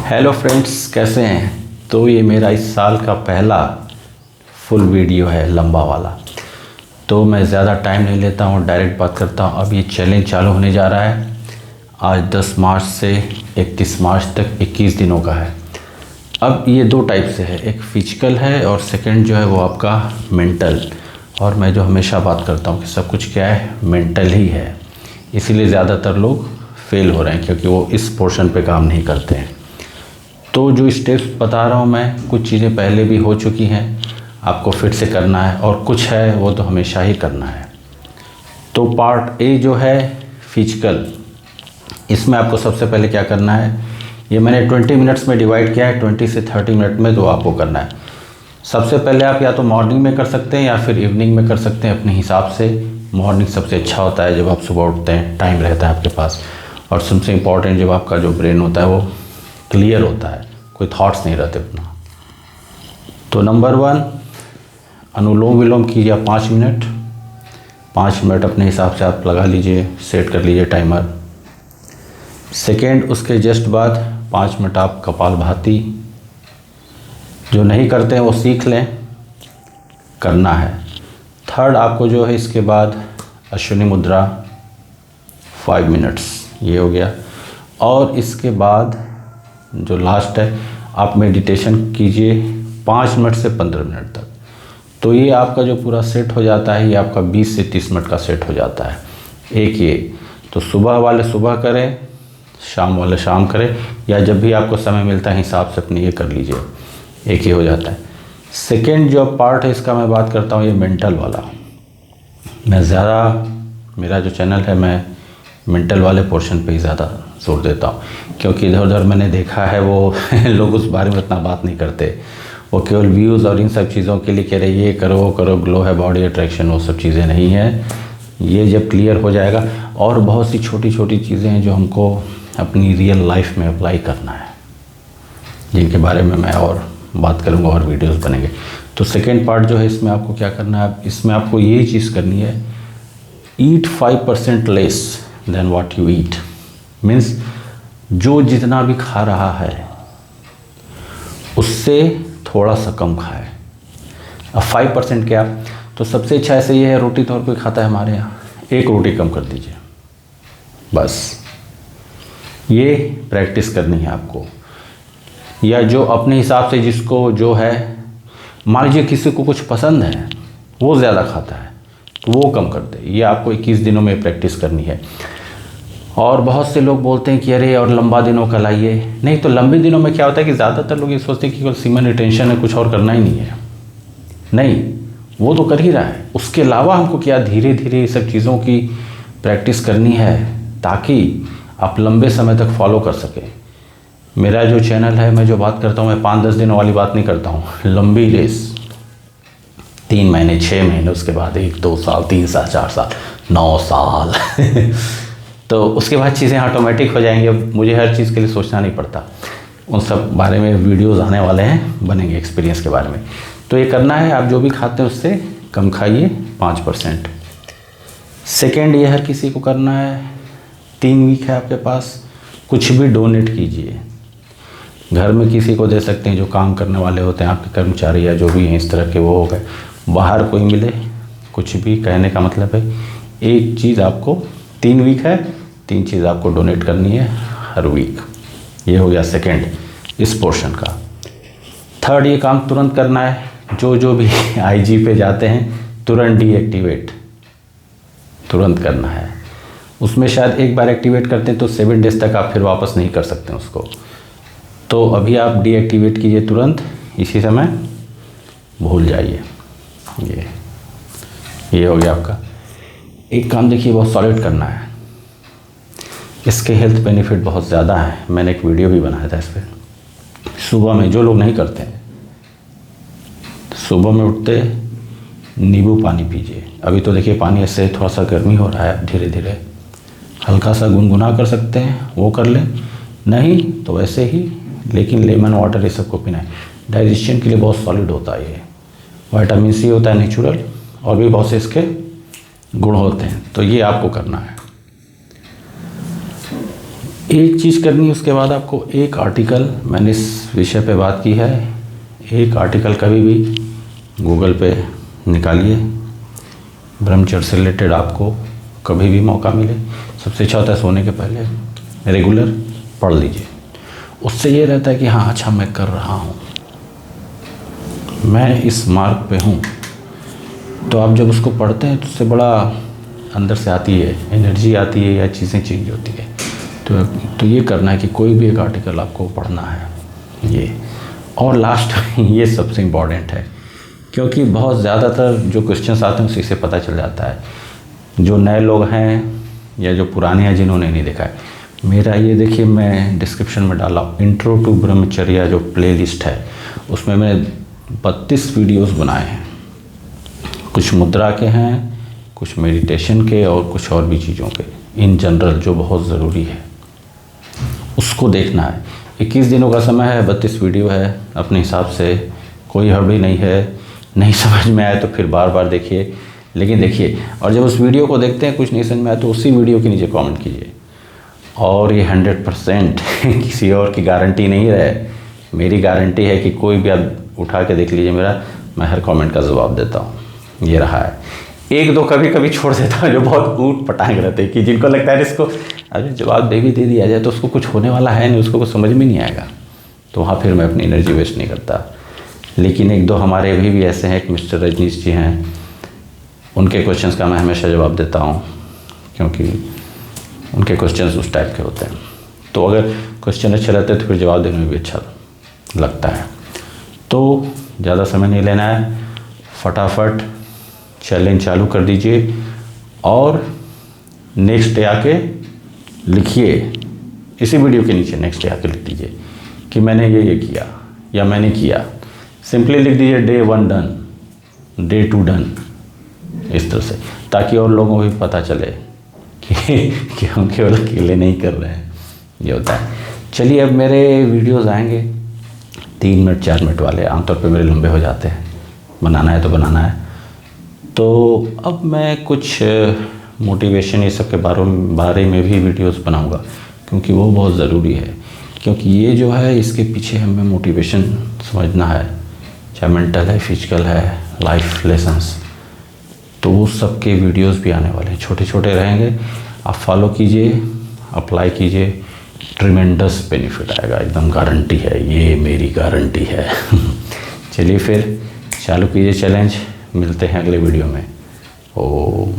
Hello friends, कैसे हैं। तो ये मेरा इस साल का पहला फुल वीडियो है, लंबा वाला। तो मैं ज़्यादा टाइम नहीं लेता हूँ, डायरेक्ट बात करता हूँ। अब ये चैलेंज चालू होने जा रहा है। आज 10 मार्च से 31 मार्च तक 21 दिनों का है। अब ये दो टाइप से है, एक फिजिकल है और सेकंड जो है वो आपका मेंटल। और मैं जो हमेशा बात करता हूँ कि सब कुछ क्या है, मेंटल ही है। इसीलिए ज़्यादातर लोग फेल हो रहे हैं, क्योंकि वो इस पोर्शन पे काम नहीं करते हैं। तो जो स्टेप्स बता रहा हूँ मैं, कुछ चीज़ें पहले भी हो चुकी हैं, आपको फिर से करना है, और कुछ है वो तो हमेशा ही करना है। तो पार्ट ए जो है फिजिकल, इसमें आपको सबसे पहले क्या करना है, ये मैंने 20 मिनट्स में डिवाइड किया है, 20 से 30 मिनट में तो आपको करना है। सबसे पहले आप या तो मॉर्निंग में कर सकते हैं या फिर इवनिंग में कर सकते हैं अपने हिसाब से। मॉर्निंग सबसे अच्छा होता है, जब आप सुबह उठते हैं, टाइम रहता है आपके पास, और सबसे इम्पॉर्टेंट जब आपका जो ब्रेन होता है वो क्लियर होता है, कोई थॉट्स नहीं रहते उतना। तो नंबर 1, अनुलोम विलोम कीजिए आप 5 मिनट। 5 मिनट अपने हिसाब से आप लगा लीजिए, सेट कर लीजिए टाइमर। सेकेंड, उसके जस्ट बाद 5 मिनट आप कपालभाति, जो नहीं करते हैं वो सीख लें, करना है। थर्ड, आपको जो है इसके बाद अश्विनी मुद्रा 5 मिनट्स, ये हो गया। और इसके बाद जो लास्ट है, आप मेडिटेशन कीजिए 5 मिनट से 15 मिनट तक। तो ये आपका जो पूरा सेट हो जाता है, ये आपका 20 से 30 मिनट का सेट हो जाता है एक ये। तो सुबह वाले सुबह करें, शाम वाले शाम करें, या जब भी आपको समय मिलता है हिसाब से अपने ये कर लीजिए, एक ही हो जाता है। सेकेंड जो पार्ट है इसका मैं बात करता हूँ, ये मेंटल वाला। मैं ज़्यादा, मेरा जो चैनल है, मैं मेंटल वाले पोर्शन पे ही ज़्यादा जोर देता हूँ, क्योंकि इधर उधर मैंने देखा है वो लोग उस बारे में इतना बात नहीं करते। वो केवल व्यूज़ और इन सब चीज़ों के लिए कह रहे ये करो वो करो, ग्लो है, बॉडी अट्रैक्शन, वो सब चीज़ें नहीं हैं। ये जब क्लियर हो जाएगा, और बहुत सी छोटी छोटी चीज़ें हैं जो हमको अपनी रियल लाइफ में अप्लाई करना है, जिनके बारे में मैं और बात करूँगा और वीडियोज़ बनेंगे। तो सेकेंड पार्ट जो है, इसमें आपको क्या करना है, इसमें आपको यही चीज़ करनी है, ईट 5% less than what you eat. Means जो जितना भी खा रहा है उससे थोड़ा सा कम खाए। अब 5% क्या, तो सबसे अच्छा ऐसे ये है, रोटी तो हर कोई खाता है हमारे यहाँ, एक रोटी कम कर दीजिए बस। ये प्रैक्टिस करनी है आपको। या जो अपने हिसाब से जिसको जो है, मान लीजिए किसी को कुछ पसंद है, वो ज़्यादा खाता है, तो वो कम कर दे। ये आपको 21 दिनों में प्रैक्टिस करनी है। और बहुत से लोग बोलते हैं कि अरे और लंबा दिनों का लाइए। नहीं, तो लंबे दिनों में क्या होता है कि ज़्यादातर लोग ये सोचते हैं कि केवल सीमन रिटेंशन है, कुछ और करना ही नहीं है। नहीं, वो तो कर ही रहा है, उसके अलावा हमको क्या धीरे धीरे ये सब चीज़ों की प्रैक्टिस करनी है, ताकि आप लंबे समय तक फॉलो कर सकें। मेरा जो चैनल है, मैं जो बात करता हूँ, मैं 5-10 दिनों वाली बात नहीं करता हूँ, लंबी रेस, 3 महीने 6 महीने, उसके बाद 1-2 साल, 3 साल, 4 साल, 9 साल तो उसके बाद चीज़ें ऑटोमेटिक हो जाएंगी। अब मुझे हर चीज़ के लिए सोचना नहीं पड़ता। उन सब बारे में वीडियोज़ आने वाले हैं, बनेंगे एक्सपीरियंस के बारे में। तो ये करना है, आप जो भी खाते हैं उससे कम खाइए, 5%। सेकेंड, ये हर किसी को करना है। 3 वीक है आपके पास, कुछ भी डोनेट कीजिए। घर में किसी को दे सकते हैं, जो काम करने वाले होते हैं, आपके कर्मचारी या जो भी हैं इस तरह के, वो हो गए। बाहर कोई मिले, कुछ भी, कहने का मतलब है एक चीज़ आपको, 3 वीक है, 3 चीज़ आपको डोनेट करनी है हर वीक। ये हो गया सेकेंड इस पोर्शन का। थर्ड, ये काम तुरंत करना है। जो भी IG पे जाते हैं, तुरंत डीएक्टिवेट तुरंत करना है। उसमें शायद एक बार एक्टिवेट करते हैं तो 7 डेज तक आप फिर वापस नहीं कर सकते उसको। तो अभी आप डीएक्टिवेट कीजिए तुरंत, इसी समय, भूल जाइए। ये हो गया आपका। एक काम देखिए, बहुत सॉलिड करना है। इसके हेल्थ बेनिफिट बहुत ज़्यादा है, मैंने एक वीडियो भी बनाया था इस पर। सुबह में जो लोग नहीं करते हैं, सुबह में उठते नींबू पानी पीजिए। अभी तो देखिए पानी ऐसे थोड़ा सा गर्मी हो रहा है, धीरे धीरे हल्का सा गुनगुना कर सकते हैं, वो कर लें, नहीं तो वैसे ही, लेकिन लेमन वाटर ये सबको पीना है। डाइजेशन के लिए बहुत सॉलिड होता है ये, विटामिन C होता है नेचुरल, और भी बहुत से इसके गुण होते हैं। तो ये आपको करना है। एक चीज़ करनी है, उसके बाद आपको एक आर्टिकल, मैंने इस विषय पे बात की है, एक आर्टिकल कभी भी गूगल पे निकालिए, ब्रह्मचर्य से रिलेटेड, आपको कभी भी मौका मिले, सबसे अच्छा होता है सोने के पहले रेगुलर पढ़ लीजिए। उससे ये रहता है कि हाँ अच्छा मैं कर रहा हूँ, मैं इस मार्ग पे हूँ। तो आप जब उसको पढ़ते हैं तो उससे बड़ा अंदर से आती है एनर्जी, आती है या चीज़ें चेंज होती है। तो ये करना है कि कोई भी एक आर्टिकल आपको पढ़ना है ये। और लास्ट ये सबसे इम्पॉर्टेंट है, क्योंकि बहुत ज़्यादातर जो क्वेश्चंस आते हैं उसी से पता चल जाता है। जो नए लोग हैं या जो पुराने हैं जिन्होंने नहीं देखा है, मेरा ये देखिए मैं डिस्क्रिप्शन में डाला इंट्रो टू ब्रह्मचर्या जो प्लेलिस्ट है, उसमें मैंने 32 वीडियोस बनाए हैं। कुछ मुद्रा के हैं, कुछ मेडिटेशन के और कुछ और भी चीज़ों के, इन जनरल जो बहुत ज़रूरी है उसको देखना है। 21 दिनों का समय है, 32 वीडियो है, अपने हिसाब से कोई हड़बड़ी नहीं है। नहीं समझ में आए तो फिर बार बार देखिए, लेकिन देखिए। और जब उस वीडियो को देखते हैं कुछ नहीं समझ में आया तो उसी वीडियो के नीचे कमेंट कीजिए। और ये 100% किसी और की गारंटी नहीं है, मेरी गारंटी है कि कोई भी आप उठा के देख लीजिए मेरा, मैं हर कमेंट का जवाब देता हूँ। ये रहा है। एक दो कभी कभी छोड़ देता हूँ जो बहुत ऊट पटांग रहते हैं, कि जिनको लगता है इसको अगर जवाब दे दिया जाए तो उसको कुछ होने वाला है नहीं, उसको कुछ समझ में नहीं आएगा, तो वहाँ फिर मैं अपनी एनर्जी वेस्ट नहीं करता। लेकिन एक दो हमारे अभी भी ऐसे हैं, एक मिस्टर रजनीश जी हैं, उनके क्वेश्चंस का मैं हमेशा जवाब देता हूँ, क्योंकि उनके क्वेश्चंस उस टाइप के होते हैं। तो अगर क्वेश्चन अच्छे रहते हैं तो फिर जवाब देने में भी अच्छा लगता है। तो ज़्यादा समय नहीं लेना है, फटाफट चैलेंज चालू कर दीजिए और नेक्स्ट डे आके लिखिए, इसी वीडियो के नीचे नेक्स्ट डे आके लिख दीजिए कि मैंने ये किया या मैंने किया। सिंपली लिख दीजिए डे 1 डन, डे 2 डन, इस तरह से, ताकि और लोगों को भी पता चले कि हम केवल अकेले नहीं कर रहे हैं। ये होता है। चलिए अब मेरे वीडियोज़ आएंगे 3 मिनट 4 मिनट वाले, आमतौर पे मेरे लंबे हो जाते हैं, बनाना है तो बनाना है। तो अब मैं कुछ मोटिवेशन ये सब के बारे में भी वीडियोस बनाऊंगा, क्योंकि वो बहुत ज़रूरी है। क्योंकि ये जो है इसके पीछे हमें मोटिवेशन समझना है, चाहे मेंटल है, फिजिकल है, लाइफ लेसन्स, तो वो सब के वीडियोस भी आने वाले हैं, छोटे छोटे रहेंगे। आप फॉलो कीजिए, अप्लाई कीजिए, ट्रिमेंडस बेनिफिट आएगा, एकदम गारंटी है, ये मेरी गारंटी है। चलिए फिर चालू कीजिए चैलेंज, मिलते हैं अगले वीडियो में। ओम।